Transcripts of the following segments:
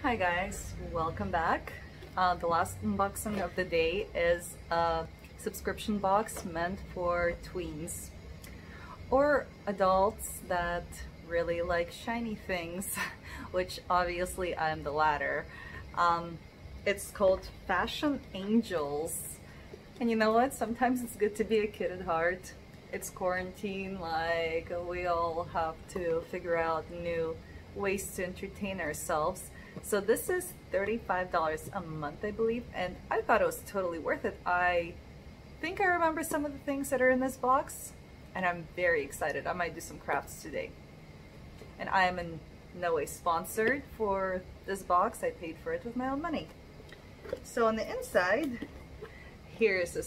Hi guys, welcome back. The last unboxing of the day is a subscription box meant for tweens or adults that really like shiny things, which obviously I'm the latter. It's called Fashion Angels, and you know what? Sometimes it's good to be a kid at heart. It's quarantine, like we all have to figure out new ways to entertain ourselves. So this is $35 a month, I believe, and I thought it was totally worth it. I think I remember some of the things that are in this box, and I'm very excited. I might do some crafts today. And I am in no way sponsored for this box. I paid for it with my own money. So on the inside, here's a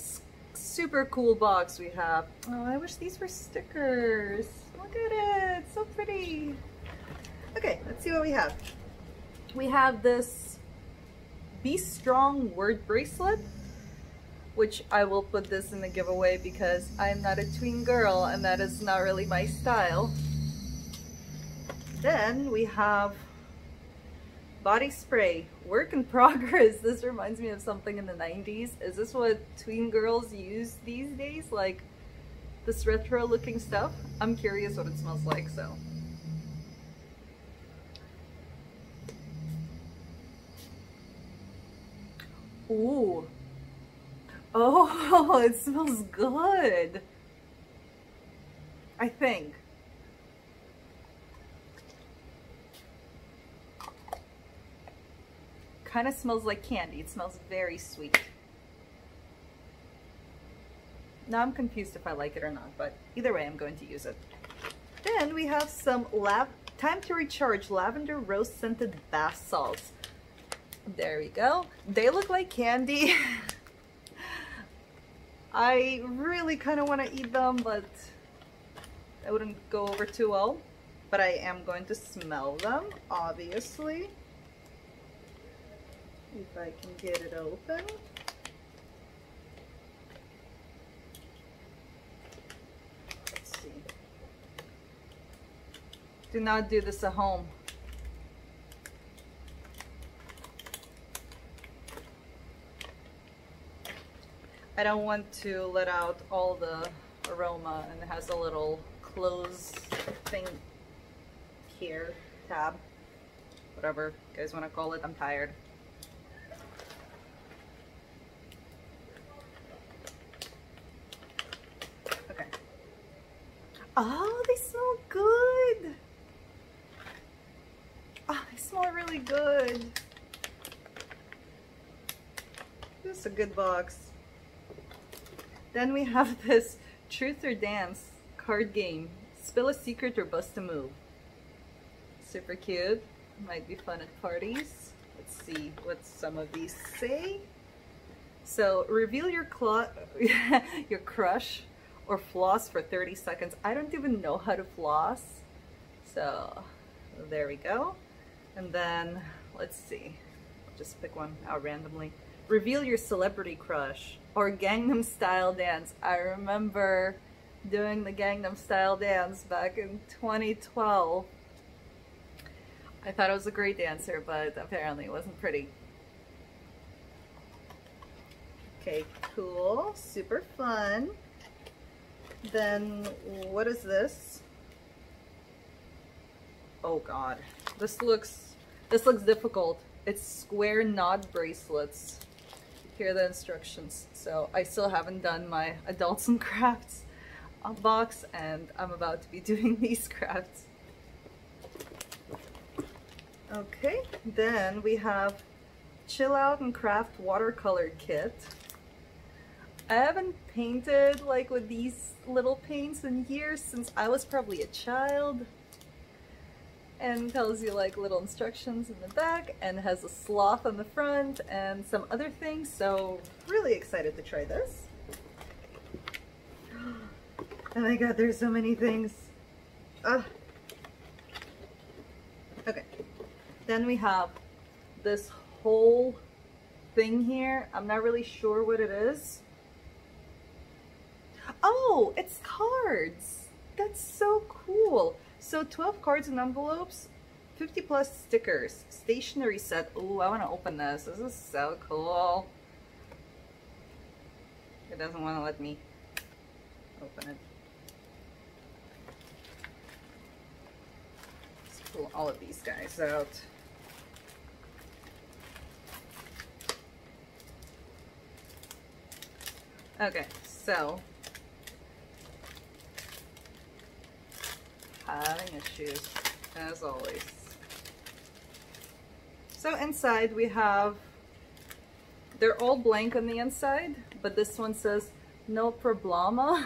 super cool box we have. Oh, I wish these were stickers. Look at it, so pretty. Okay, let's see what we have. We have this Be Strong word bracelet, which I will put this in the giveaway because I'm not a tween girl and that is not really my style. Then we have body spray, work in progress. This reminds me of something in the 90s. Is this what tween girls use these days? Like this retro looking stuff? I'm curious what it smells like, so. Ooh. Oh, it smells good. I think. Kind of smells like candy. It smells very sweet. Now I'm confused if I like it or not, but either way I'm going to use it. Then we have some Time to Recharge Lavender Rose Scented Bath Salts. There we go. They look like candy. I really kind of want to eat them, but it wouldn't go over too well. But I am going to smell them, obviously. If I can get it open. Let's see. Do not do this at home. I don't want to let out all the aroma, and it has a little close thing here, tab, whatever you guys want to call it. I'm tired. Okay. Oh, they smell good. Oh, they smell really good. This is a good box. Then we have this Truth or Dance card game. Spill a secret or bust a move. Super cute. Might be fun at parties. Let's see what some of these say. So, reveal your your crush or floss for 30 seconds. I don't even know how to floss. So, there we go. And then, let's see. I'll just pick one out randomly. Reveal your celebrity crush or Gangnam Style dance. I remember doing the Gangnam Style dance back in 2012. I thought I was a great dancer, but apparently it wasn't pretty. Okay, cool, super fun. Then what is this? Oh God, this looks difficult. It's square knot bracelets. Here are the instructions. So I still haven't done my Adults and Crafts box, and I'm about to be doing these crafts. Okay, then we have Chill Out and Craft Watercolor Kit. I haven't painted like with these little paints in years, since I was probably a child. And tells you like little instructions in the back, and has a sloth on the front and some other things, so really excited to try this. Oh my God, there's so many things. Okay, then we have this whole thing here. I'm not really sure what it is. Oh, it's cards. That's so cool. So 12 cards and envelopes 50 plus stickers, stationery set. Ooh, I want to open this. This is so cool. It doesn't want to let me open it. Let's pull all of these guys out. Okay, so having issues as always. So inside we have, they're all blank on the inside, but this one says no problema.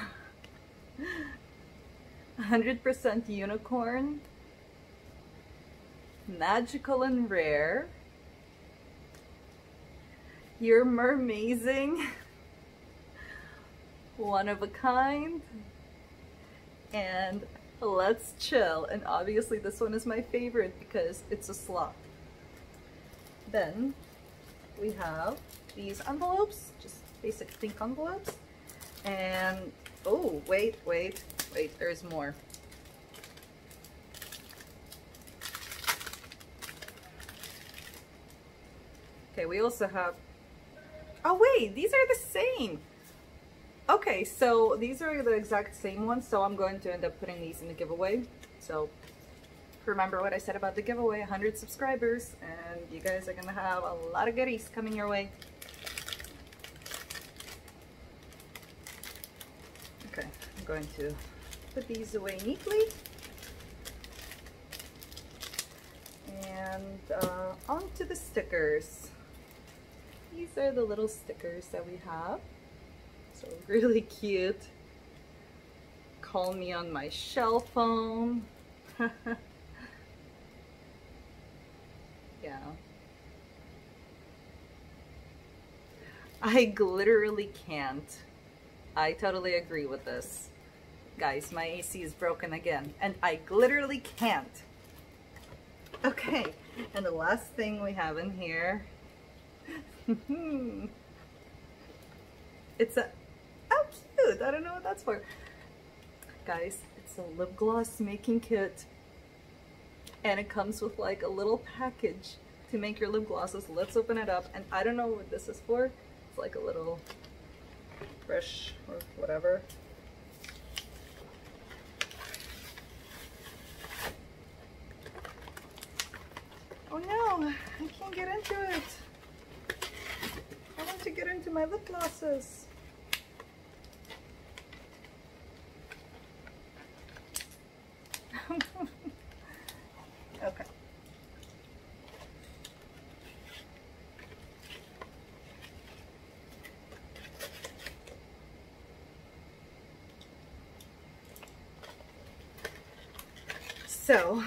100% unicorn, magical and rare, you're mermazing, one of a kind, and let's chill. And obviously this one is my favorite because it's a slot. Then we have these envelopes, just basic pink envelopes, and oh wait, there's more. Okay, we also have, oh wait, these are the same. Okay, so these are the exact same ones, so I'm going to end up putting these in the giveaway. So remember what I said about the giveaway, 100 subscribers, and you guys are gonna have a lot of goodies coming your way. Okay, I'm going to put these away neatly. And on to the stickers. These are the little stickers that we have. So really cute. Call me on my shell phone. Yeah. I literally can't. I totally agree with this. Guys, my AC is broken again, and I literally can't. Okay, and the last thing we have in here, it's a, oh cute, I don't know what that's for. Guys, it's a lip gloss making kit, and it comes with like a little package to make your lip glosses. Let's open it up, and I don't know what this is for. It's like a little brush or whatever. Oh no, I can't get into it. I want to get into my lip glosses. Okay. So,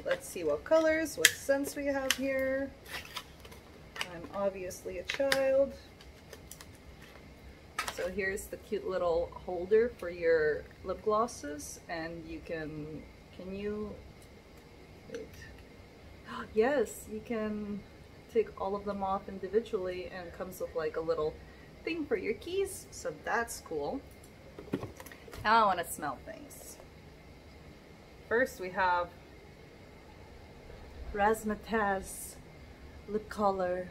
let's see what colors, what scents we have here. I'm obviously a child. So here's the cute little holder for your lip glosses, and you can you, wait. Yes, you can take all of them off individually, and it comes with like a little thing for your keys, so that's cool. Now I want to smell things. First we have Razzmatazz lip color.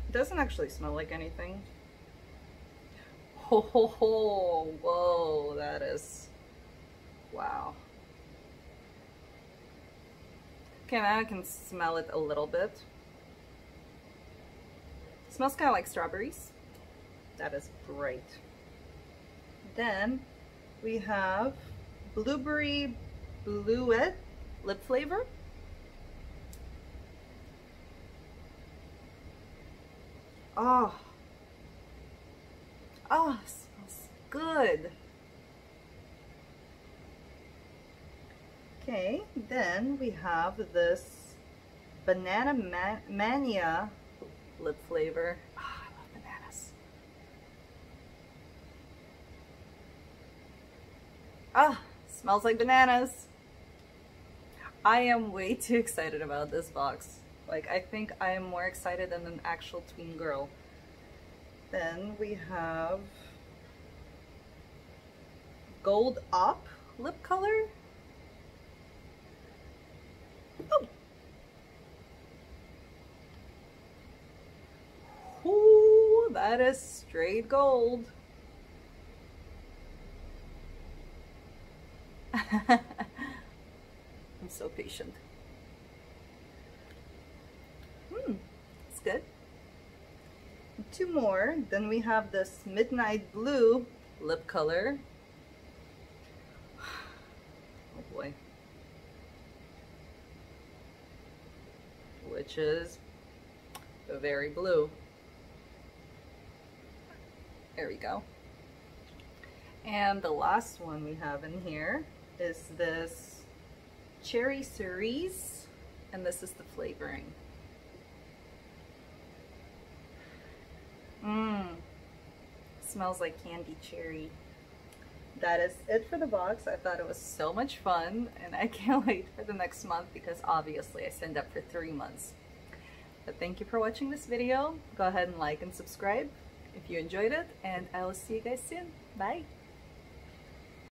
It doesn't actually smell like anything. Ho ho ho! Whoa, that is, wow. Okay, now I can smell it a little bit. It smells kind of like strawberries. That is great. Then we have Blueberry Bluette lip flavor. Oh, oh, it smells good. Okay, then we have this Banana Mania lip flavor. Oh, I love bananas. Ah, smells like bananas. I am way too excited about this box. Like, I think I am more excited than an actual tween girl. Then we have Gold Up lip color. Oh! Ooh, that is straight gold. I'm so patient. It's good. Two more. Then we have this Midnight Blue lip color. Oh boy. Which is very blue. There we go. And the last one we have in here is this Cherry Cerise, and this is the flavoring. Smells like candy cherry. That is it for the box. I thought it was so much fun, and I can't wait for the next month because obviously I signed up for 3 months. But thank you for watching this video. Go ahead and like and subscribe if you enjoyed it, and I will see you guys soon. Bye!